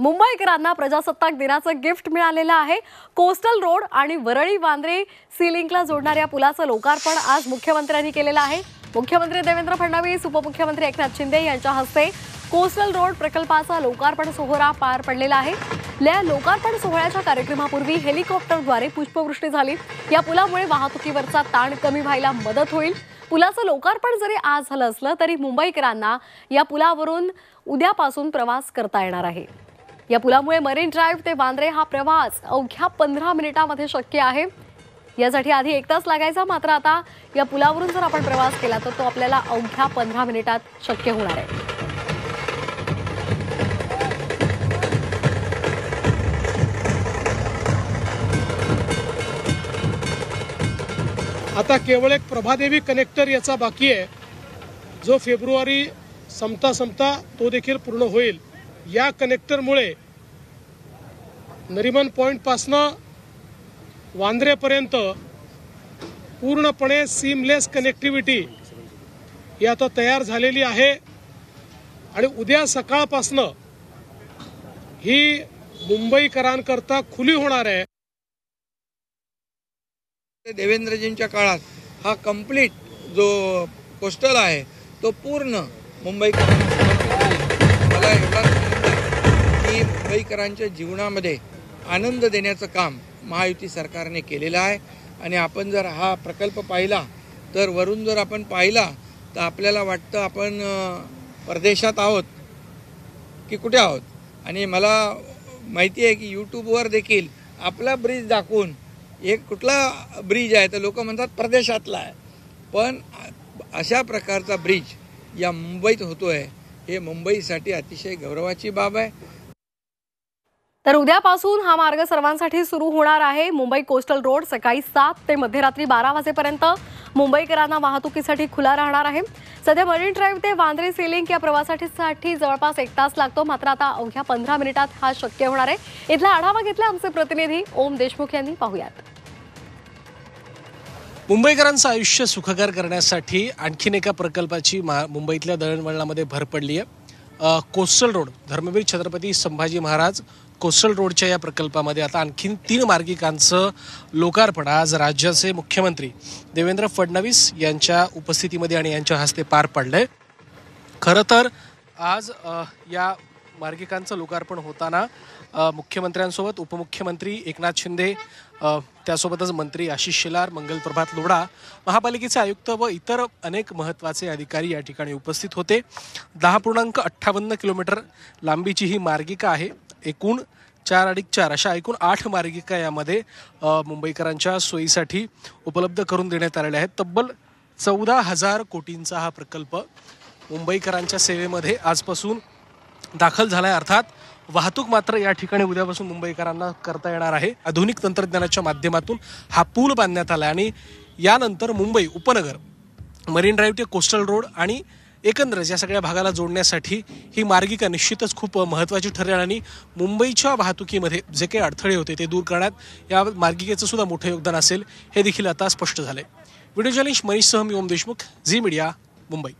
मुंबईकरांना प्रजासत्ताक दिनाचं गिफ्ट मिळालेलं आहे। कोस्टल रोड आणि वरळी वांद्रे सी लिंकला जोडणाऱ्या पुलाचं लोकार्पण आज मुख्यमंत्र्यांनी केलेलं आहे। मुख्यमंत्री देवेंद्र फडणवीस, उपमुख्यमंत्री एकनाथ शिंदे यांच्या हस्ते कोस्टल रोड प्रकल्पाचा लोकार्पण सोहळा पार पडलेला आहे। या लोकार्पण सोहळ्याच्या कार्यक्रमापूर्वी हेलिकॉप्टरद्वारे पुष्पवृष्टी झाली। या पुलामुळे वाहतुकीवरचा ताण कमी व्हायला मदत होईल। पुलाचं लोकार्पण जरी आज झालं असलं तरी मुंबईकरांना या पुलावरून उद्यापासून प्रवास करता येणार आहे। या पुलामुळे मरीन ड्राइव्ह ते वांद्रे हा प्रवास अवघ्या 15 मिनिटांमध्ये शक्य आहे। यासाठी आधी 1 तास लागायचा, मात्र आता या पुलावरून जर आपण प्रवास केला तर तो आपल्याला अवघ्या 15 मिनिटात शक्य होणार आहे। आता केवळ एक प्रभादेवी कनेक्टर याचा बाकी आहे, जो फेब्रुवारी संपता तो देखील पूर्ण होईल। या कनेक्टरमुळे नरिमन पॉइंट पासनं वांद्रेपर्यंत पूर्णपणे सीमलेस कनेक्टिव्हिटी ही आता तयार झालेली आहे आणि उद्या सकाळपासनं ही मुंबईकरांकरता खुली होणार आहे। देवेंद्रजींच्या काळात हा कंप्लीट जो कोस्टल आहे तो पूर्ण मला एवढा की मुंबईकरांच्या जीवनामध्ये आनंद देण्याचं काम महायुती सरकारने केलेलं आहे। आणि आपण जर हा प्रकल्प पाहिला तर वरून जर आपण पाहिला तर आपल्याला वाटतं आपण परदेशात आहोत की कुठे आहोत। आणि मला माहिती आहे की यूट्यूबवर देखील आपला ब्रिज दाखवून एक कुठला ब्रिज आहे तर लोक म्हणतात प्रदेशातला आहे, पण अशा प्रकारचा ब्रिज या मुंबईत होतोय हे मुंबईसाठी अतिशय गौरवाची बाब आहे। तर उद्यापासून हा मार्ग सर्वांसाठी सुरू होणार आहे। मुंबई कोस्टल रोड सकाळी 7 ते मध्यरात्री 12 वाजेपर्यंत मुंबईकरांना वाहतुकीसाठी खुला राहणार आहे। सध्या मरीन ड्राइव्ह ते वांद्रे सी लिंक या प्रवासासाठी जवळपास 1 तास लागतो, मात्र आता अवघ्या 15 मिनिटात हा शक्य होणार आहे। इथला आढावा घेतला आमचे प्रतिनिधी ओम देशमुख यांनी, पाहूयात। मुंबईकरांचं आयुष्य सुखकर करण्यासाठी आणखीन एका प्रकल्पाची मुंबईतल्या दळणवळणामध्ये भर पडली आहे। Coastal road, Dharmaveer Chhatrapati Sambhaji Maharaj coastal रोडच्या या प्रकल्पामध्ये आता आणखीन 3 मार्गिकांचं लोकार्पण आज राज्याचे मुख्यमंत्री देवेंद्र फडणवीस यांच्या उपस्थितीमध्ये आणि यांच्या हस्ते पार पडलंय। खरं तर आज या मार्गिकांचं लोकार्पण होताना मुख्यमंत्र्यांसोबत उपमुख्यमंत्री एकनाथ शिंदे, त्यासोबतच मंत्री आशिष शेलार, मंगलप्रभात लोढा, महापालिकेचे आयुक्त व इतर अनेक महत्त्वाचे अधिकारी या ठिकाणी उपस्थित होते। 10.58 किलोमीटर लांबीची ही मार्गिका आहे। एकूण 4.4 अशा एकूण 8 मार्गिका यामध्ये मुंबईकरांच्या सोयीसाठी उपलब्ध करून देण्यात आलेल्या आहेत। तब्बल 14,000 कोटींचा हा प्रकल्प मुंबईकरांच्या सेवेमध्ये आजपासून दाखल झालाय। अर्थात वाहतूक मात्र या ठिकाणी उद्यापासून मुंबईकरांना करता येणार आहे। आधुनिक तंत्रज्ञानाच्या माध्यमातून हा पूल बांधण्यात आला आणि यानंतर मुंबई उपनगर, मरीन ड्राइव्ह ते कोस्टल रोड आणि एकंदरच या सगळ्या भागाला जोडण्यासाठी ही मार्गिका निश्चितच खूप महत्त्वाची ठरेल आणि मुंबईच्या वाहतुकीमध्ये जे काही अडथळे होते ते दूर करण्यात या मार्गिकेचं सुद्धा मोठं योगदान असेल, हे देखील आता स्पष्ट झालंय। व्हिडिओ जर्नलिस्ट मनीष सह मी ओम देशमुख, झी मीडिया, मुंबई।